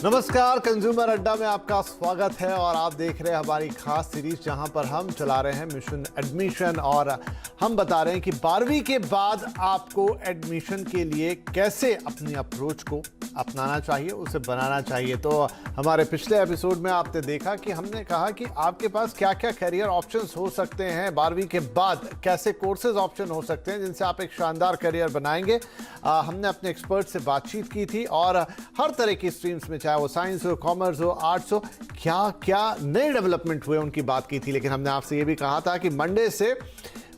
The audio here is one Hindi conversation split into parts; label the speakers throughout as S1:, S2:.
S1: नमस्कार, कंज्यूमर अड्डा में आपका स्वागत है और आप देख रहे हैं हमारी खास सीरीज जहां पर हम चला रहे हैं मिशन एडमिशन और हम बता रहे हैं कि 12वीं के बाद आपको एडमिशन के लिए कैसे अपनी अप्रोच को अपनाना चाहिए, उसे बनाना चाहिए। तो हमारे पिछले एपिसोड में आपने देखा कि हमने कहा कि आपके पास क्या क्या करियर ऑप्शंस हो सकते हैं 12वीं के बाद, कैसे कोर्सेज ऑप्शन हो सकते हैं जिनसे आप एक शानदार करियर बनाएंगे। हमने अपने एक्सपर्ट से बातचीत की थी और हर तरह की स्ट्रीम्स में, चाहे वो साइंस हो, कॉमर्स हो, आर्ट्स हो, क्या क्या नए डेवलपमेंट हुए उनकी बात की थी। लेकिन हमने आपसे ये भी कहा था कि मंडे से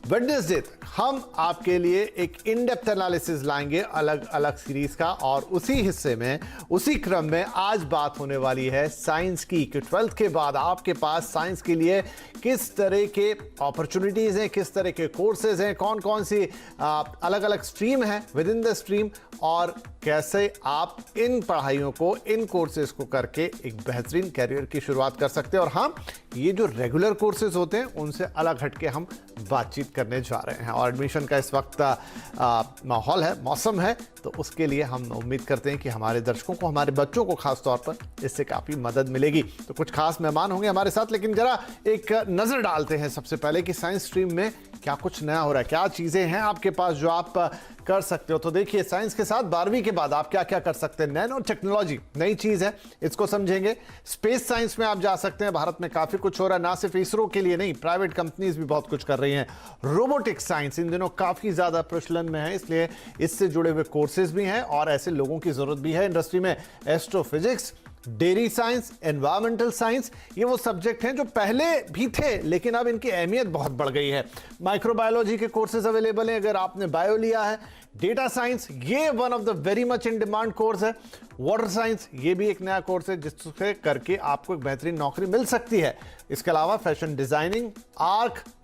S1: वेडनेसडे तक हम आपके लिए एक इन डेप्थ एनालिसिस लाएंगे अलग अलग सीरीज का, और उसी हिस्से में, उसी क्रम में आज बात होने वाली है साइंस की कि 12th के बाद आपके पास साइंस के लिए किस तरह के अपॉर्चुनिटीज हैं, किस तरह के कोर्सेज हैं, कौन कौन सी अलग अलग स्ट्रीम है विद इन द स्ट्रीम, और कैसे आप इन पढ़ाइयों को, इन कोर्सेज को करके एक बेहतरीन करियर की शुरुआत कर सकते हैं। और हाँ, ये जो रेगुलर कोर्सेज होते हैं उनसे अलग हटके हम बातचीत करने जा रहे हैं। और एडमिशन का इस वक्त माहौल है, मौसम है, तो उसके लिए हम उम्मीद करते हैं कि हमारे दर्शकों को, हमारे बच्चों को खास तौर पर इससे काफ़ी मदद मिलेगी। तो कुछ खास मेहमान होंगे हमारे साथ, लेकिन जरा एक नज़र डालते हैं सबसे पहले कि साइंस स्ट्रीम में क्या कुछ नया हो रहा है, क्या चीज़ें हैं आपके पास जो आप कर सकते हो। तो देखिए, साइंस के साथ 12वीं के बाद आप क्या क्या कर सकते हैं। नैनो टेक्नोलॉजी नई चीज़ है, इसको समझेंगे। स्पेस साइंस में आप जा सकते हैं, भारत में काफ़ी कुछ हो रहा है, ना सिर्फ इसरो के लिए नहीं, प्राइवेट कंपनीज भी बहुत कुछ कर रही हैं। रोबोटिक्स साइंस इन दिनों काफ़ी ज़्यादा प्रचलन में है, इसलिए इससे जुड़े हुए कोर्सेज भी हैं और ऐसे लोगों की ज़रूरत भी है इंडस्ट्री में। Astrophysics, dairy science, environmental science, ये वो सब्जेक्ट हैं जो पहले भी थे लेकिन अब इनकी अहमियत बहुत बढ़ गई है। माइक्रोबायोलॉजी के कोर्सेज अवेलेबल हैं अगर आपने बायो लिया है। डेटा साइंस, ये one of the very much in demand course है। वाटर साइंस, ये भी एक नया कोर्स है जिससे करके आपको एक बेहतरीन नौकरी मिल सकती है। इसके अलावा फैशन डिजाइनिंग,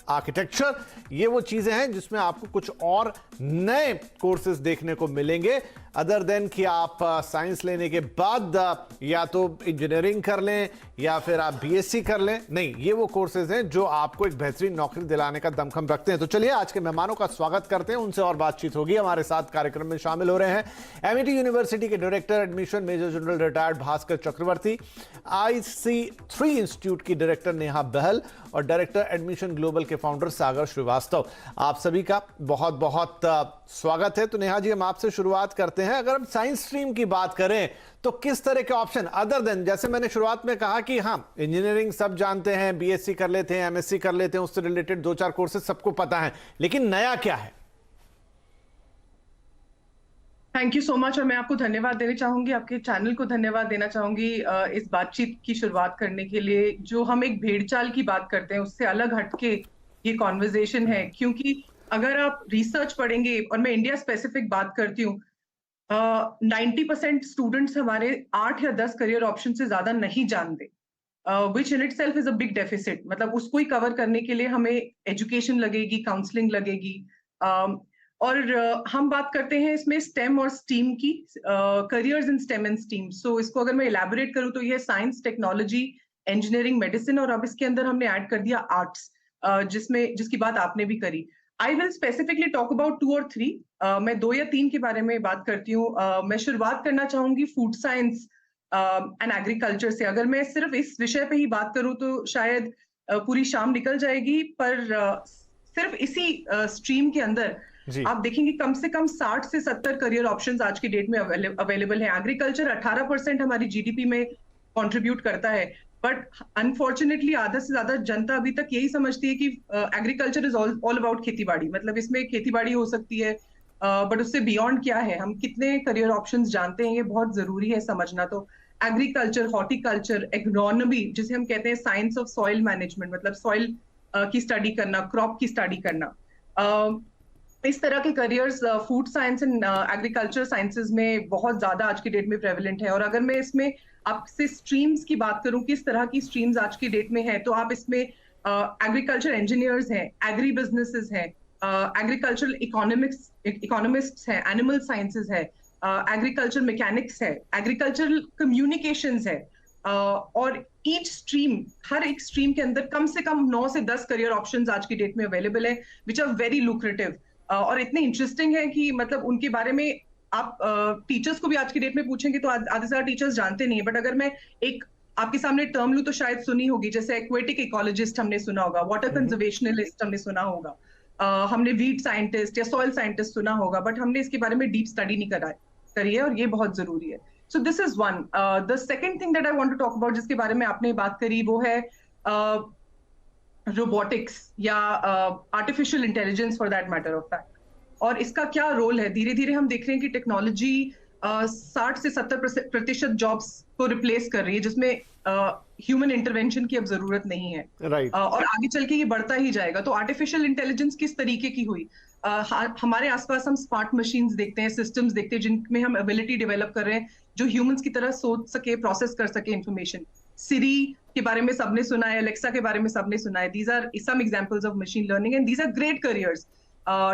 S1: आर्किटेक्चर, ये वो चीजें हैं जिसमें आपको कुछ और नए कोर्सेज देखने को मिलेंगे, अदर देन कि आप साइंस लेने के बाद या तो इंजीनियरिंग कर लें या फिर आप बीएससी कर लें। नहीं, ये वो कोर्सेज हैं जो आपको एक बेहतरीन नौकरी दिलाने का दमखम रखते हैं। तो चलिए आज के मेहमानों का स्वागत करते हैं, उनसे और बातचीत होगी। हमारे साथ कार्यक्रम में शामिल हो रहे हैं एमिटी यूनिवर्सिटी के director admission major general retired Bhaskar Chakraborty, IC3 institute की डायरेक्टर नेहा बहल और डायरेक्टर एडमिशन ग्लोबल के फाउंडर सागर श्रीवास्तव। आप सभी का बहुत बहुत स्वागत है। तो नेहा जी, हम आपसे शुरुआत करते हैं। अगर हम साइंस स्ट्रीम की बात करें तो किस तरह के ऑप्शन, अदर देन, जैसे मैंने शुरुआत में कहा कि हाँ, इंजीनियरिंग सब जानते हैं, बीएससी कर लेते हैं, एमएससी कर लेते हैं, उससे रिलेटेड दो चार कोर्सेज सबको पता है, लेकिन नया क्या है?
S2: थैंक यू सो मच, और मैं आपको धन्यवाद देना चाहूंगी, आपके चैनल को धन्यवाद देना चाहूंगी इस बातचीत की शुरुआत करने के लिए। जो हम एक भेड़चाल की बात करते हैं उससे अलग हटके ये कॉन्वर्जेशन है, क्योंकि अगर आप रिसर्च पढ़ेंगे, और मैं इंडिया स्पेसिफिक बात करती हूँ, 90% स्टूडेंट्स हमारे 8 या 10 करियर ऑप्शन से ज्यादा नहीं जानते, which in itself is a big deficit. मतलब उसको ही कवर करने के लिए हमें एजुकेशन लगेगी, काउंसलिंग लगेगी। और हम बात करते हैं इसमें स्टेम और स्टीम की, careers in STEM and STEAM. So इसको अगर मैं इलेबोरेट करूं तो ये साइंस, टेक्नोलॉजी, इंजीनियरिंग, मेडिसिन, और अब इसके अंदर हमने ऐड कर दिया आर्ट्स, जिसकी बात आपने भी करी। I will specifically talk about 2 और 3। मैं 2 या 3 के बारे में बात करती हूँ। मैं शुरुआत करना चाहूंगी फूड साइंस एंड एग्रीकल्चर से। अगर मैं सिर्फ इस विषय पे ही बात करूं तो शायद पूरी शाम निकल जाएगी, पर सिर्फ इसी स्ट्रीम के अंदर आप देखेंगे कम से कम 60 से 70 करियर ऑप्शंस आज की डेट में अवेलेबल हैं। एग्रीकल्चर 18% हमारी जीडीपी में कंट्रीब्यूट करता है, बट अनफॉर्चुनेटली आधा से ज्यादा जनता अभी तक यही समझती है कि एग्रीकल्चर इज ऑल अबाउट खेतीबाड़ी। मतलब इसमें खेतीबाड़ी हो सकती है, बट उससे बियॉन्ड क्या है, हम कितने करियर ऑप्शंस जानते हैं, ये बहुत जरूरी है समझना। तो एग्रीकल्चर, हॉर्टिकल्चर, एग्रोनॉमी, जिसे हम कहते हैं साइंस ऑफ सॉइल मैनेजमेंट, मतलब सॉइल की स्टडी करना, क्रॉप की स्टडी करना, इस तरह के careers food science and agriculture sciences में बहुत ज्यादा आज की डेट में प्रेवलेंट है। और अगर मैं इसमें आपसे स्ट्रीम्स की बात करूं, किस तरह की स्ट्रीम्स आज की डेट में है, तो आप इसमें एग्रीकल्चर इंजीनियर्स हैं, एग्री बिजनेसेस हैं, एग्रीकल्चरल इकोनॉमिस्ट्स हैं, एनिमल साइंसेज है, एग्रीकल्चर मैकेनिक्स है, एग्रीकल्चरल कम्युनिकेशंस है, और ईच स्ट्रीम, हर एक स्ट्रीम के अंदर कम से कम 9 से 10 करियर ऑप्शंस आज की डेट में अवेलेबल है, विच आर वेरी लुक्रेटिव और इतने इंटरेस्टिंग है कि मतलब उनके बारे में आप टीचर्स को भी आज की डेट में पूछेंगे तो आधे से ज्यादा टीचर्स जानते नहीं है, बट अगर मैं एक आपके सामने टर्म लूं तो शायद सुनी होगी, जैसे एक्वेटिक इकोलॉजिस्ट हमने सुना होगा, वाटर कंजर्वेशनलिस्ट हमने सुना होगा, हमने वीट साइंटिस्ट या सॉइल साइंटिस्ट सुना होगा, बट हमने इसके बारे में डीप स्टडी नहीं करी है, और ये बहुत जरूरी है। So this is one. The second thing that I want to talk about, जिसके बारे में आपने बात करी, वो है रोबोटिक्स या artificial intelligence for that matter of fact. और इसका क्या रोल है? धीरे धीरे हम देख रहे हैं कि टेक्नोलॉजी 60 से 70% जॉब्स को रिप्लेस कर रही है, जिसमें ह्यूमन इंटरवेंशन की अब जरूरत नहीं है।
S1: राइट।
S2: और आगे चल के ये बढ़ता ही जाएगा। तो आर्टिफिशियल इंटेलिजेंस किस तरीके की हुई? हमारे आसपास हम स्मार्ट मशीन्स देखते हैं, सिस्टम्स देखते हैं, जिनमें हम एबिलिटी डेवलप कर रहे हैं जो ह्यूमंस की तरह सोच सके, प्रोसेस कर सके इंफॉर्मेशन। सिरी के बारे में सबने सुना है, अलेक्सा के बारे में सबने सुना है। These are some examples of machine learning and these are great careers.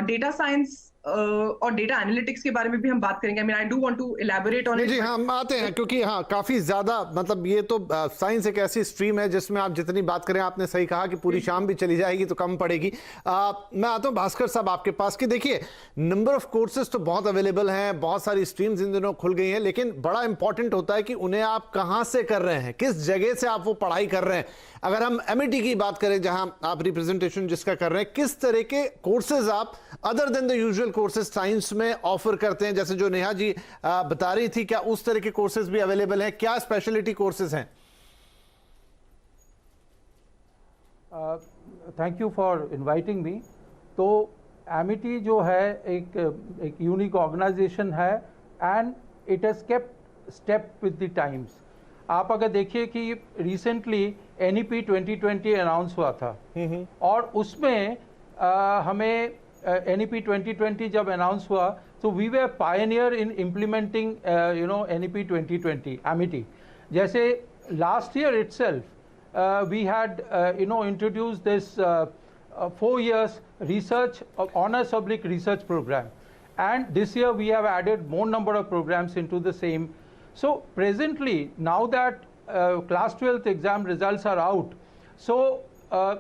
S2: Data science और डेटा एनालिटिक्स के बारे में भी हम बात करेंगे। I mean I do want to elaborate on it.
S1: जी हाँ, हम आते हैं, क्योंकि हाँ काफी ज्यादा, मतलब ये तो साइंस एक ऐसी स्ट्रीम है जिसमें आप जितनी बात करें, आपने सही कहा कि पूरी शाम भी चली जाएगी तो कम पड़ेगी। मैं आता हूँ भास्कर साहब आपके पास कि देखिए, नंबर ऑफ कोर्सेज तो बहुत अवेलेबल हैं, बहुत सारी स्ट्रीम्स इन दिनों खुल गई हैं, लेकिन बड़ा इंपॉर्टेंट होता है कि उन्हें आप कहाँ से कर रहे हैं, किस जगह से आप वो पढ़ाई कर रहे हैं। अगर हम एमईटी की बात करें, जहां आप रिप्रेजेंटेशन जिसका कर रहे हैं, किस तरह के कोर्सेज आप other than the usual courses science में ऑफर करते हैं? जैसे जो नेहा जी बता रही थी, क्या उस तरह के कोर्सेज भी अवेलेबल हैं? क्या स्पेशलिटी कोर्सेज हैं?
S3: Thank you for inviting me. तो एमिटी जो है एक यूनिक ऑर्गेनाइजेशन है and it has kept step with the times. आप अगर देखिए कि रिसेंटली NEP 2020 अनाउंस हुआ था और उसमें हमें NEP 2020 जब अनाउंस हुआ तो we were pioneer in implementing NEP 2020 Amity. जैसे last year itself we had introduced this 4 years research honors research program, and this year we have added more number of programs into the same. So presently, now that class 12th exam results are out, so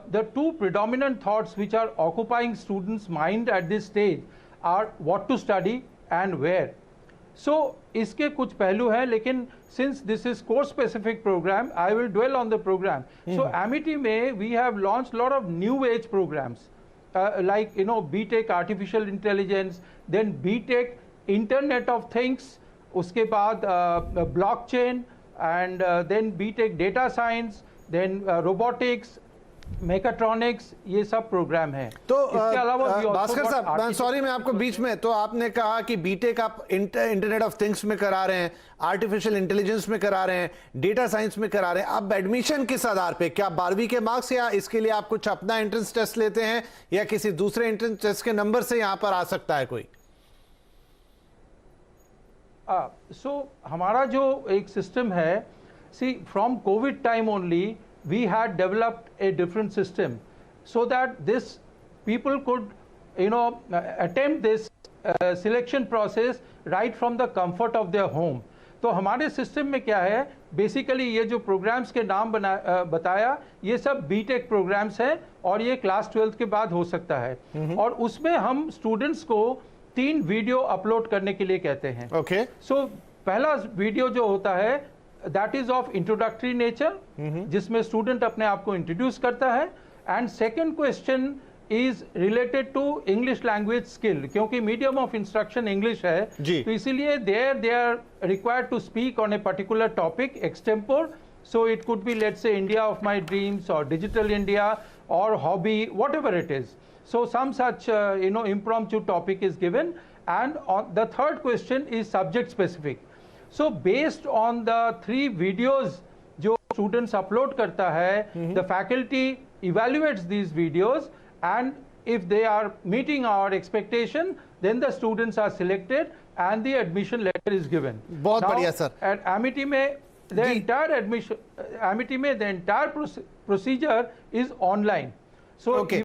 S3: the two predominant thoughts which are occupying students' mind at this stage are what to study and where. So इसके कुछ पहलू हैं, लेकिन since this is course specific program, I will dwell on the program. So Amity में we have launched lot of new age programs like BTech Artificial Intelligence, then BTech Internet of Things, उसके बाद blockchain, and then BTech Data Science, then robotics, mechatronics, ये सब प्रोग्राम है।
S1: तो
S3: इसके अलावा
S1: भास्कर साहब, सॉरी मैं आपको बीच में, तो आपने कहा कि बीटेक आप इंटरनेट ऑफ थिंग्स में करा रहे हैं, आर्टिफिशियल इंटेलिजेंस में करा रहे हैं, डेटा साइंस में करा रहे हैं। अब एडमिशन किस आधार पे? क्या 12वीं के मार्क्स, या इसके लिए आप कुछ अपना एंट्रेंस टेस्ट लेते हैं, या किसी दूसरे एंट्रेंस टेस्ट के नंबर से यहां पर आ सकता है कोई?
S3: हमारा जो एक सिस्टम है, see from COVID time only we had developed a different system so that this people could attempt this selection process right from the comfort of their home. तो हमारे सिस्टम में क्या है, बेसिकली ये जो प्रोग्राम्स के नाम बताया, ये सब बीटेक प्रोग्राम्स हैं और ये क्लास 12 के बाद हो सकता है। और उसमें हम स्टूडेंट्स को 3 वीडियो अपलोड करने के लिए कहते हैं।
S1: ओके।
S3: सो पहला वीडियो जो होता है that is of introductory nature, जिसमें स्टूडेंट अपने आप को इंट्रोड्यूस करता है। And second question is related to English language skill, क्योंकि मीडियम ऑफ इंस्ट्रक्शन इंग्लिश है, तो इसीलिए they are required to speak on a particular topic extempore. So it could be let's say India of my dreams और डिजिटल इंडिया और hobby, whatever it is. So some such impromptu topic is given, and the third question is subject specific. So based on the 3 videos जो students upload करता है, the faculty evaluates these videos, and if they are meeting our expectation, then the students are selected and the admission letter is given.
S1: बहुत बढ़िया सर.
S3: At Amity में the entire admission, Amity में the entire procedure is online. So
S1: okay.